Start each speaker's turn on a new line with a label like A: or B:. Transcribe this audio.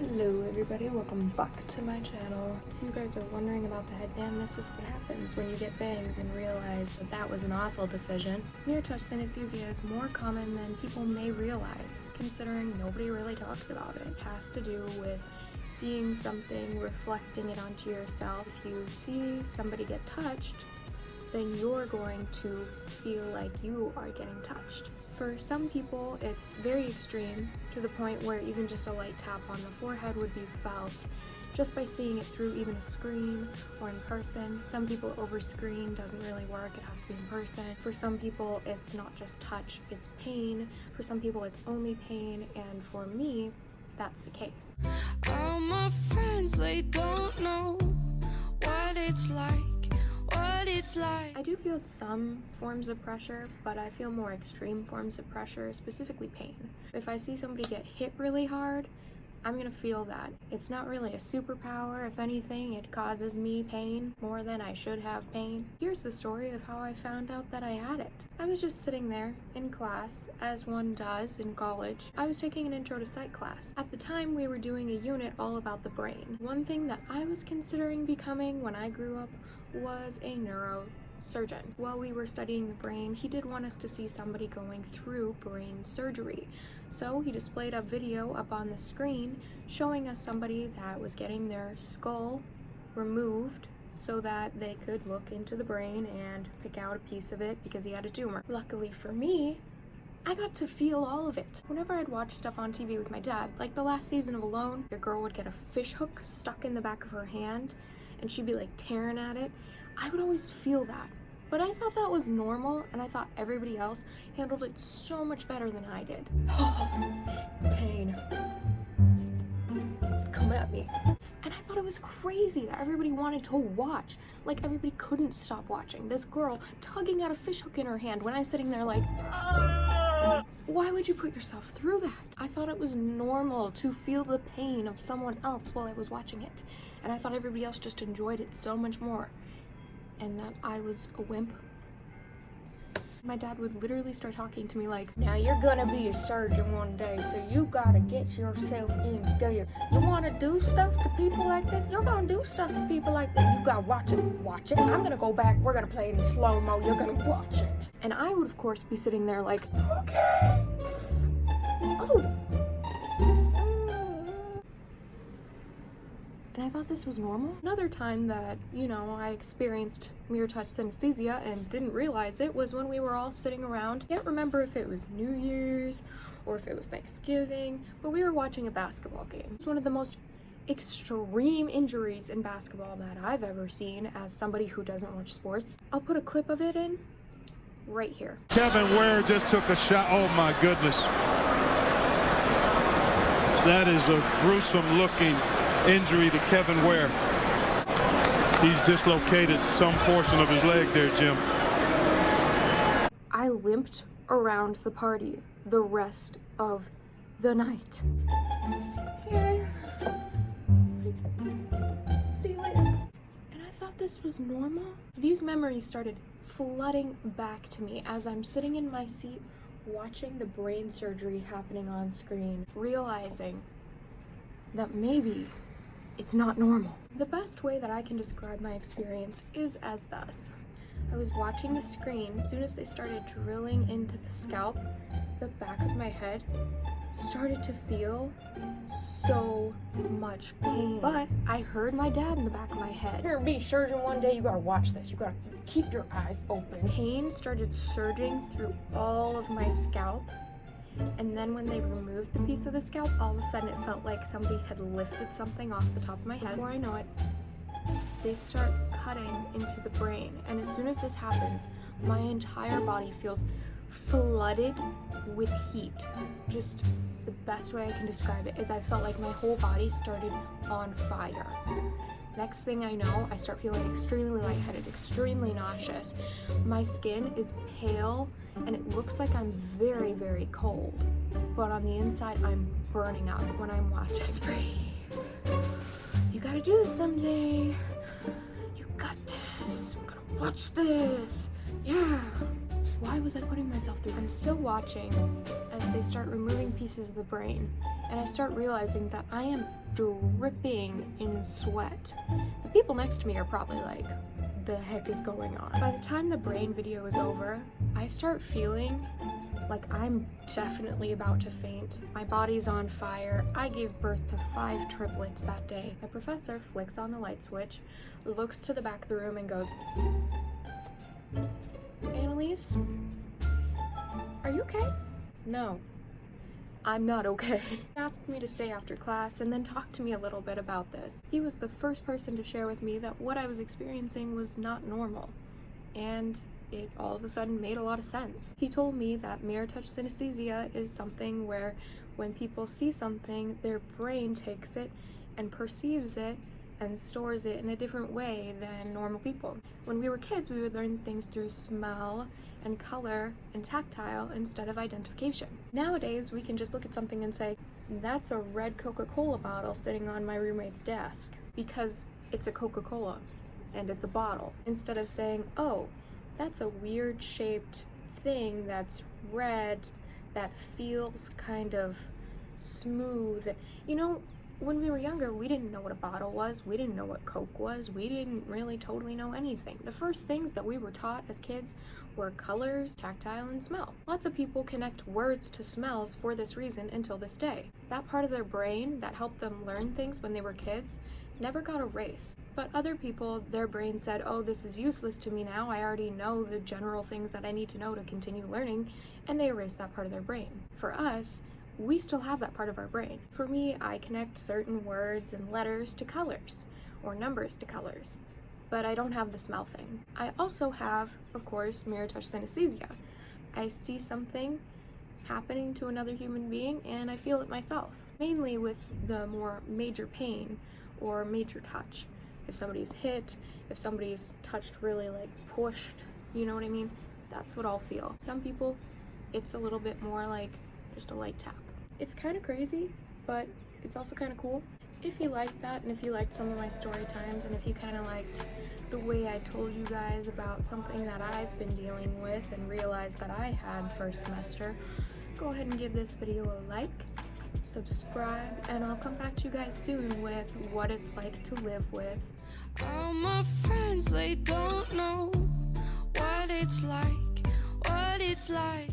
A: Hello everybody, welcome back to my channel. If you guys are wondering about the headband, this is what happens when you get bangs and realize that that was an awful decision. Touch synesthesia is more common than people may realize, considering nobody really talks about it. It has to do with seeing something, reflecting it onto yourself. If you see somebody get touched, then you're going to feel like you are getting touched. For some people, it's very extreme, to the point where even just a light tap on the forehead would be felt just by seeing it through even a screen or in person. Some people over screen doesn't really work, it has to be in person. For some people, it's not just touch, it's pain. For some people, it's only pain, and for me, that's the case.
B: All my friends, they don't know what it's like.
A: I do feel some forms of pressure, but I feel more extreme forms of pressure, specifically pain. If I see somebody get hit really hard, I'm gonna feel that. It's not really a superpower. If anything, it causes me pain more than I should have pain. Here's the story of how I found out that I had it. I was just sitting there in class, as one does in college. I was taking an intro to psych class. At the time, we were doing a unit all about the brain. One thing that I was considering becoming when I grew up was a neurosurgeon. While we were studying the brain, he did want us to see somebody going through brain surgery. So he displayed a video up on the screen showing us somebody that was getting their skull removed so that they could look into the brain and pick out a piece of it because he had a tumor. Luckily for me, I got to feel all of it. Whenever I'd watch stuff on TV with my dad, like the last season of Alone, your girl would get a fish hook stuck in the back of her hand and she'd be like tearing at it, I would always feel that. But I thought that was normal, and I thought everybody else handled it so much better than I did. Pain. Come at me. And I thought it was crazy that everybody wanted to watch. Like, everybody couldn't stop watching. This girl tugging at a fish hook in her hand when I was sitting there like, why would you put yourself through that? I thought it was normal to feel the pain of someone else while I was watching it. And I thought everybody else just enjoyed it so much more. And that I was a wimp. My dad would literally start talking to me like, now you're gonna be a surgeon one day, so you gotta get yourself in gear. You wanna do stuff to people like this? You're gonna do stuff to people like this. You gotta watch it, watch it. I'm gonna go back, we're gonna play it in slow-mo, you're gonna watch it. And I would of course be sitting there like, okay. Oh. And I thought this was normal. Another time that, I experienced mirror touch synesthesia and didn't realize it was when we were all sitting around. I can't remember if it was New Year's or if it was Thanksgiving, but we were watching a basketball game. It's one of the most extreme injuries in basketball that I've ever seen as somebody who doesn't watch sports. I'll put a clip of it in right here.
C: Kevin Ware just took a shot. Oh my goodness. That is a gruesome looking injury to Kevin Ware. He's dislocated some portion of his leg there, Jim.
A: I limped around the party the rest of the night. Okay. See you later. And I thought this was normal. These memories started flooding back to me as I'm sitting in my seat watching the brain surgery happening on screen, realizing that maybe it's not normal. The best way that I can describe my experience is as thus. I was watching the screen. As soon as they started drilling into the scalp, the back of my head started to feel so much pain. But I heard my dad in the back of my head. You're gonna be a surgeon one day, you gotta watch this. You gotta keep your eyes open. Pain started surging through all of my scalp. And then when they removed the piece of the scalp, all of a sudden it felt like somebody had lifted something off the top of my head. Before I know it, they start cutting into the brain. And as soon as this happens, my entire body feels flooded with heat. Just the best way I can describe it is I felt like my whole body started on fire. Next thing I know, I start feeling extremely lightheaded, extremely nauseous. My skin is pale and it looks like I'm very, very cold. But on the inside, I'm burning up when I'm watching. Just breathe. You gotta do this someday. You got this. I'm gonna watch this. Yeah. Why was I putting myself through? I'm still watching as they start removing pieces of the brain, and I start realizing that I am dripping in sweat. The people next to me are probably like, the heck is going on? By the time the brain video is over, I start feeling like I'm definitely about to faint. My body's on fire. I gave birth to 5 triplets that day. My professor flicks on the light switch, looks to the back of the room and goes, Annelise, are you okay? No, I'm not okay. He asked me to stay after class and then talk to me a little bit about this. He was the first person to share with me that what I was experiencing was not normal, and it all of a sudden made a lot of sense. He told me that mirror touch synesthesia is something where when people see something, their brain takes it and perceives it and stores it in a different way than normal people. When we were kids, we would learn things through smell and color and tactile instead of identification. Nowadays, we can just look at something and say, that's a red Coca-Cola bottle sitting on my roommate's desk, because it's a Coca-Cola and it's a bottle, instead of saying, oh, that's a weird shaped thing that's red that feels kind of smooth. You know, when we were younger, we didn't know what a bottle was, we didn't know what Coke was, we didn't really totally know anything. The first things that we were taught as kids were colors, tactile, and smell. Lots of people connect words to smells for this reason until this day. That part of their brain that helped them learn things when they were kids never got erased. But other people, their brain said, oh, this is useless to me now, I already know the general things that I need to know to continue learning, and they erased that part of their brain. For us, we still have that part of our brain. For me, I connect certain words and letters to colors, or numbers to colors, but I don't have the smell thing. I also have, of course, mirror touch synesthesia. I see something happening to another human being and I feel it myself, mainly with the more major pain or major touch. If somebody's hit, if somebody's touched really like pushed, you know what I mean? That's what I'll feel. Some people, it's a little bit more like just a light tap. It's kind of crazy, but it's also kind of cool. If you liked that, and if you liked some of my story times, and if you kind of liked the way I told you guys about something that I've been dealing with and realized that I had first semester, go ahead and give this video a like, subscribe, and I'll come back to you guys soon with what it's like to live with.
B: All my friends, they don't know what it's like, what it's like.